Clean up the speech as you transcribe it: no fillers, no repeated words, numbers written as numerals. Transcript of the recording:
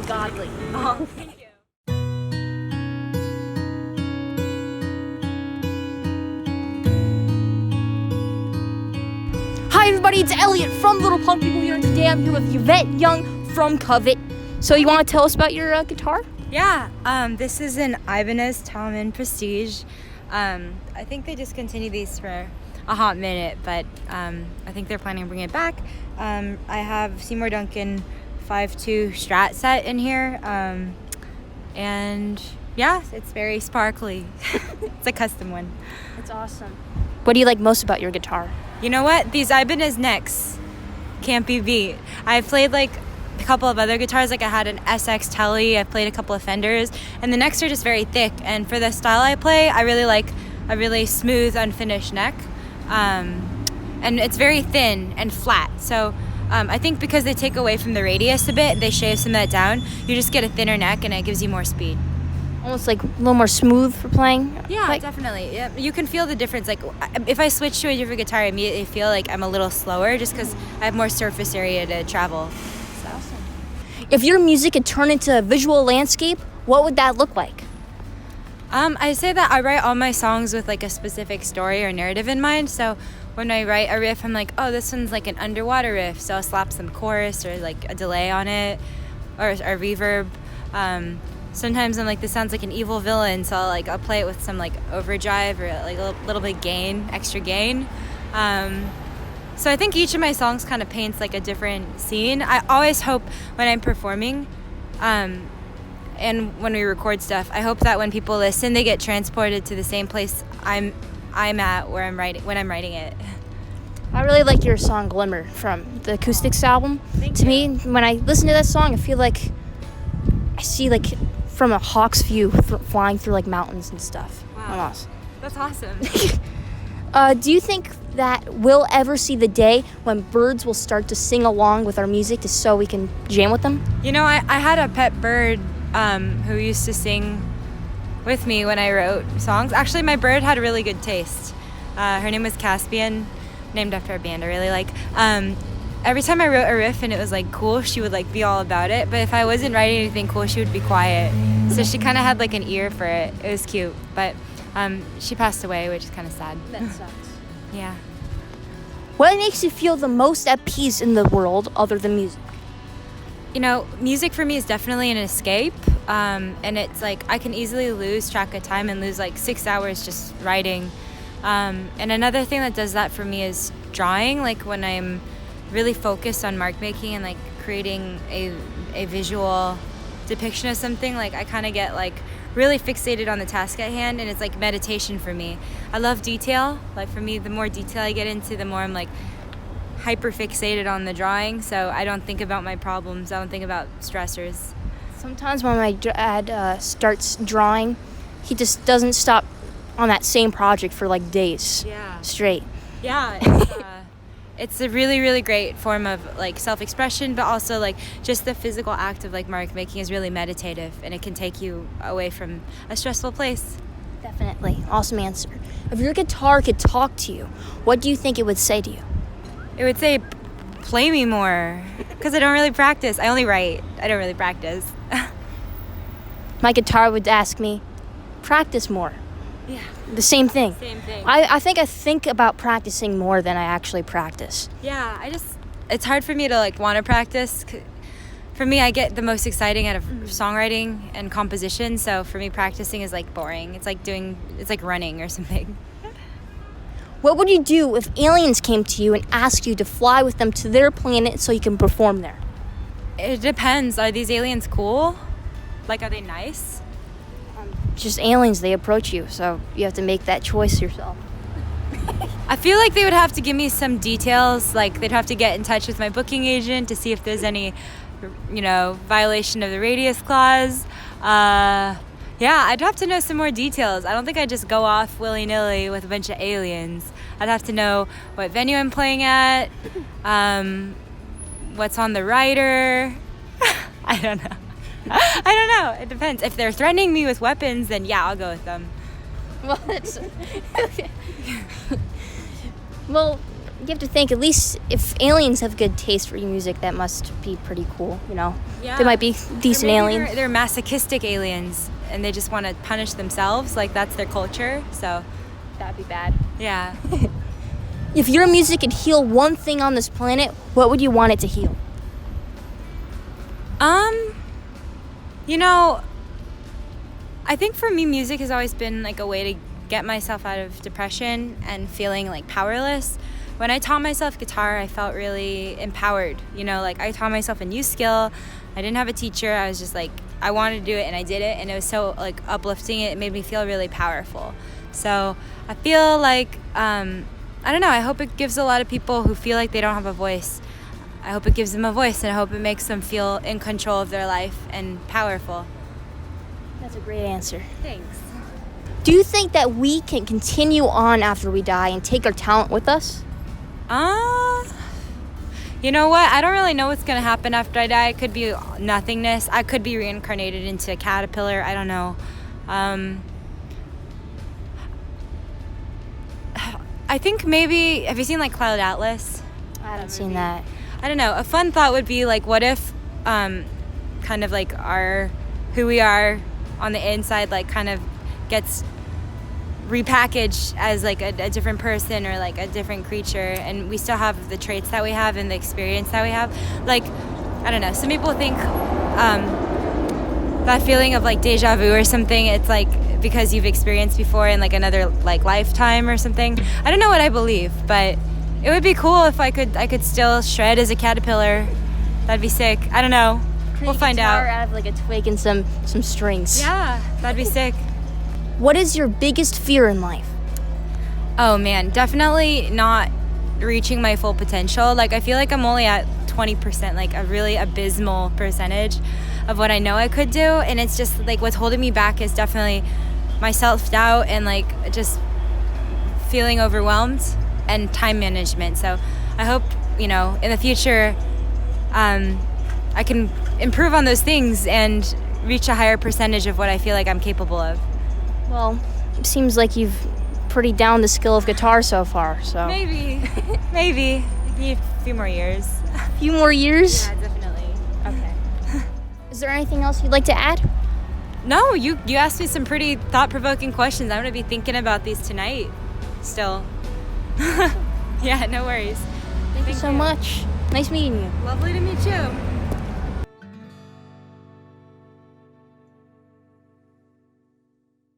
Godly. Oh, thank you. Hi everybody, it's Elliot from Little Punk People here, and today I'm here with Yvette Young from Covet. So you want to tell us about your guitar? Yeah, this is an Ibanez Talman Prestige. I think they discontinued these for a hot minute, but I think they're planning on bringing it back. I have Seymour Duncan 5.2 Strat set in here, and yeah, it's very sparkly. It's a custom one. That's awesome. What do you like most about your guitar? You know what? These Ibanez necks can't be beat. I've played like a couple of other guitars, like I had an SX Tele, I've played a couple of Fenders, and the necks are just very thick, and for the style I play, I really like a really smooth, unfinished neck, and it's very thin and flat, so I think because they take away from the radius a bit, they shave some of that down, you just get a thinner neck and it gives you more speed. Almost like a little more smooth for playing? Yeah, like, definitely. Yeah, you can feel the difference. Like if I switch to a different guitar, I immediately feel like I'm a little slower just because I have more surface area to travel. That's awesome. If your music could turn into a visual landscape, what would that look like? I say that I write all my songs with like a specific story or narrative in mind. So when I write a riff, I'm like, oh, this one's like an underwater riff, so I'll slap some chorus or like a delay on it, or a reverb. Sometimes I'm like, this sounds like an evil villain, so I'll play it with some like overdrive or like a little bit gain, extra gain. So I think each of my songs kind of paints like a different scene. I always hope when I'm performing, and when we record stuff, I hope that when people listen, they get transported to the same place I'm at when I'm writing it. I really like your song Glimmer from the Acoustics album. Thank to you. me, when I listen to that song, I feel like I see like from a hawk's view flying through like mountains and stuff. Wow. Awesome. That's awesome. Do you think that we'll ever see the day when birds will start to sing along with our music so we can jam with them? You know, I had a pet bird who used to sing with me when I wrote songs. Actually, my bird had a really good taste. Her name was Caspian, named after a band I really like. Every time I wrote a riff and it was like cool, she would like be all about it. But if I wasn't writing anything cool, she would be quiet. So she kind of had like an ear for it. It was cute. But she passed away, which is kind of sad. That sucks. Yeah. What makes you feel the most at peace in the world other than music? You know, music for me is definitely an escape. And it's like I can easily lose track of time and lose like 6 hours just writing. And another thing that does that for me is drawing. Like when I'm really focused on mark making and like creating a visual depiction of something, like I kind of get like really fixated on the task at hand, and it's like meditation for me. I love detail. Like for me, the more detail I get into, the more I'm like hyper fixated on the drawing, so I don't think about my problems. I don't think about stressors. Sometimes when my dad starts drawing, he just doesn't stop on that same project for like days straight. Yeah, it's a really, really great form of like self-expression, but also like just the physical act of like mark making is really meditative, and it can take you away from a stressful place. Definitely. Awesome answer. If your guitar could talk to you, what do you think it would say to you? It would say, play me more, because I don't really practice. I only write. I don't really practice. My guitar would ask me, practice more. Yeah. The same thing. Same thing. I think about practicing more than I actually practice. Yeah, it's hard for me to like want to practice. For me, I get the most exciting out of songwriting and composition, so for me practicing is like boring. It's like running or something. What would you do if aliens came to you and asked you to fly with them to their planet so you can perform there? It depends. Are these aliens cool? Like, are they nice? Just aliens, they approach you, so you have to make that choice yourself. I feel like they would have to give me some details, like they'd have to get in touch with my booking agent to see if there's any, violation of the radius clause. Yeah, I'd have to know some more details. I don't think I'd just go off willy-nilly with a bunch of aliens. I'd have to know what venue I'm playing at, what's on the rider. I don't know. It depends. If they're threatening me with weapons, then yeah, I'll go with them. Well, that's... Well, you have to think, at least if aliens have good taste for your music, that must be pretty cool, Yeah. They might be decent aliens. They're masochistic aliens, and they just want to punish themselves. Like, that's their culture, so... That'd be bad. Yeah. If your music could heal one thing on this planet, what would you want it to heal? I think for me, music has always been like a way to get myself out of depression and feeling like powerless. When I taught myself guitar, I felt really empowered. I taught myself a new skill. I didn't have a teacher. I was just like, I wanted to do it, and I did it, and it was so like uplifting. It made me feel really powerful. So I feel like, I don't know, I hope it gives a lot of people who feel like they don't have a voice. I hope it gives them a voice, and I hope it makes them feel in control of their life and powerful. That's a great answer. Thanks. Do you think that we can continue on after we die and take our talent with us? You know what? I don't really know what's going to happen after I die. It could be nothingness. I could be reincarnated into a caterpillar. I don't know. I think maybe, have you seen like Cloud Atlas? I haven't seen that. I don't know. A fun thought would be like, what if kind of like who we are on the inside like kind of gets repackaged as like a different person or like a different creature, and we still have the traits that we have and the experience that we have. Like, I don't know, some people think that feeling of like deja vu or something, it's like because you've experienced before in like another like lifetime or something. I don't know what I believe, but it would be cool if I could still shred as a caterpillar. That'd be sick. I don't know. We'll find out. Out of like a twig and some strings. Yeah, that'd be sick. What is your biggest fear in life? Oh man, definitely not reaching my full potential. Like, I feel like I'm only at 20%, like a really abysmal percentage of what I know I could do. And it's just like what's holding me back is definitely my self-doubt and like just feeling overwhelmed and time management. So I hope, in the future, I can improve on those things and reach a higher percentage of what I feel like I'm capable of. Well, it seems like you've pretty down the skill of guitar so far, so... Maybe. I need a few more years. A few more years? Yeah, definitely. Okay. Is there anything else you'd like to add? No, you asked me some pretty thought-provoking questions. I'm going to be thinking about these tonight still. Yeah, no worries. Thank you so much. Nice meeting you. Lovely to meet you.